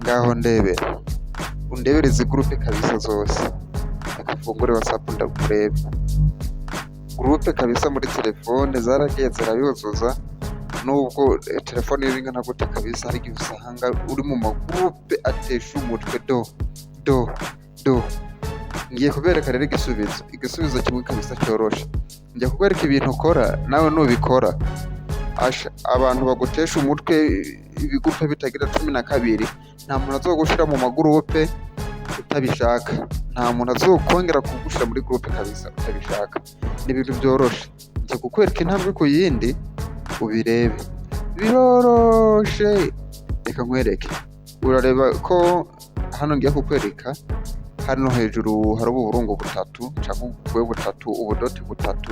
ngaho undebere izi groupe kabisa zose, reka mfungure WhatsApp ndakurebe. Groupe kabisa muri telefone zaragiye zirayuzuza, nubwo telefone iri ingana gute kabisa, hari igihe usanga uri mu magroupe atesha umutwe do. Ngiye kubereka rero igisubizo kimwe kabisa cyoroshe. Ngiye kukwereka ibintu ukora nawe nubikora, abantu bagutesha umutwe ibigupe bitagira 12, nta muntu azogushira mu magurupe utabishaka, nta muntu azokongera kugushira muri groupe kabisa utabishaka. Ni ibintu byoroshe, ngiye kukwereka intambwe ku yindi ubirebe, biroroshe. Reka nkwereke, urareba ko hano ngiye kukwereka, hano hejuru hari uburungu butatu cyangwa ubukwe butatu, ubudoti butatu,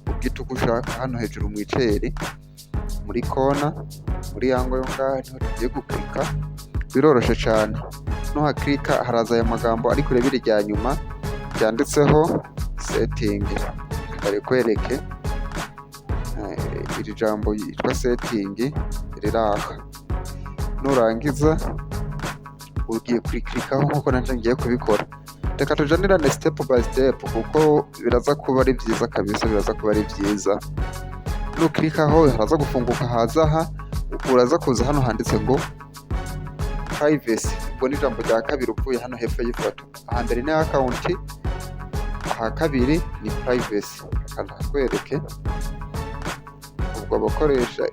ubwita uko ushaka. Hano hejuru mwicere muri kona, muri yango yo ngaho niho tugiye guklika. Biroroshe cyane, nuhaklika haraza aya magambo ari kure biri rya nyuma byanditseho setting. Kare kwereke iri jambo yitwa setting riraha, nurangiza ugiye kuriklikaho nkuko nanje ngiye kubikora. Reka tujanirane step by step kuko biraza kuba ari byiza kabisa, biraza kuba ari byiza. Nuklikaho haraza gufunguka, hazaha uraza kuza hano handitse ngo privacy, ubwo ni ijambo rya kabiri uvuye hano hepfo y'ifoto. Aha mbere ni account, aha kabiri ni privacy. Kandi hakwereke ubwo abakoresha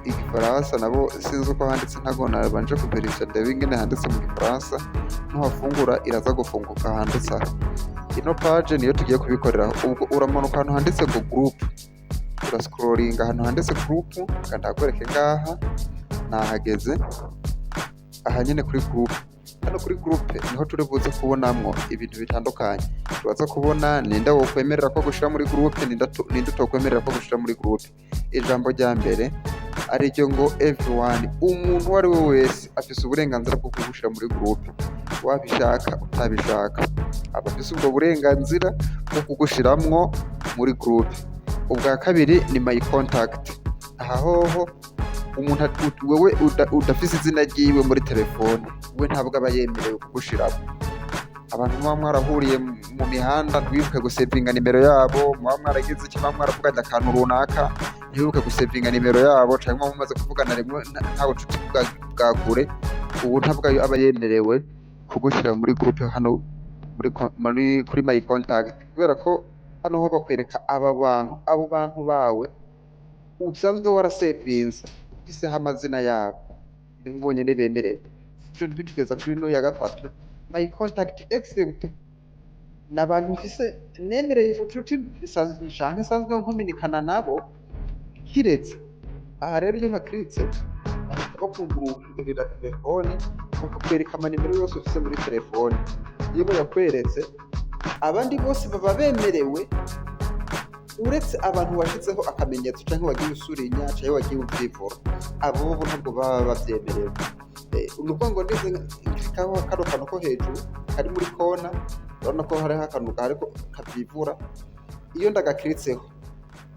igifaransa nabo sinzi uko handitse, ntago nabanje kuberisha ndebe ingene handitse mu gifaransa. Nuhafungura iraza gufunguka handitse aha. Ino page niyo tugiye kubikorera. Ubwo uramanuka ahantu handitse ngo group, urascrollinga ahantu handitse group, kandi hakwereke ngaha nahageze. Aha nyine kuri group, hano kuri group niho turi buze kubonamwo ibintu bitandukanye. Turaza kubona ninde wo kwemerera ko gushira muri group, ninde utokwemerera ko gushira muri group. Ijambo rya mbere ari ryo ngo everyone, umuntu wari we wese afise uburenganzira bwo kugushira muri group, wabishaka utabishaka aba afise ubwo burenganzira bwo kugushiramwo muri group. Ubwa kabiri ni my contact, aha hoho umuntu wewe udafise izina ryiwe muri telefone, we ntabwo aba yemerewe kugushiramo. Abantu muba mwarahuriye mu mihanda ntiwibuke gusevinga nimero yabo, muba mwaragize iki, muba mwaravuganye akantu runaka ntiwibuke gusevinga nimero yabo, cyangwa mumaze kuvugana rimwe ntawe nshuti bwa kure, ubu ntabwo aba yemerewe kugushira muri groupe hano kuri my contact, kubera ko hano ho bakwereka abo bantu bawe usanzwe warasevinze ufise amazina yabo, mbonye nebemerera. Cyo bitugeza kuri no ya gatatu, my contact accept, n'abantu mfise nemereye inshuti sanzwe nkominikana nabo kiretse. Aha rero iyo ntakritse bakugurira telefone, bakakwereka amanimero yose ufise muri telefone. Iyo yakweretse abandi bose baba bemerewe, uretse abantu washizeho akamenyetso cyangwa wagiye usurinya cyangwa wagiye ubyivura, abo bo ntabwo baba babyemerewe. Nuko ngo ndize nkikaho kano kantu ko hejuru kari muri kona, urabona ko hariho akantu ariko kabyivura. Iyo ndagakritseho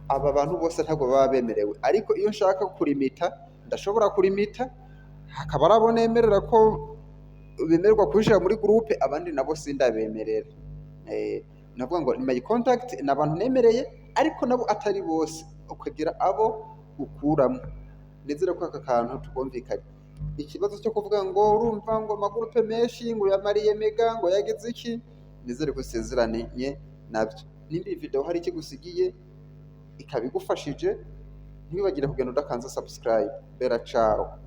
aba bantu bose ntabwo baba bemerewe, ariko iyo nshaka kurimita ndashobora kurimita, hakaba arabo nemerera ko bemererwa kushira muri groupe, abandi nabo sindabemerera. Navuga ngo ni my contact, n'abantu nemereye, ariko nabo atari bose, ukagira abo ukuramo. Nizere ko aka kantu tubumvikanye. Ikibazo cyo kuvuga ngo urumva ngo amagroupe menshi ngo yamariye mega ngo yageze iki, nizere ko sezeranye nabyo. Nimba video hari ikigusigiye ikabigufashije, ntibibagire kugenda udakanze subscribe. Bera ciao.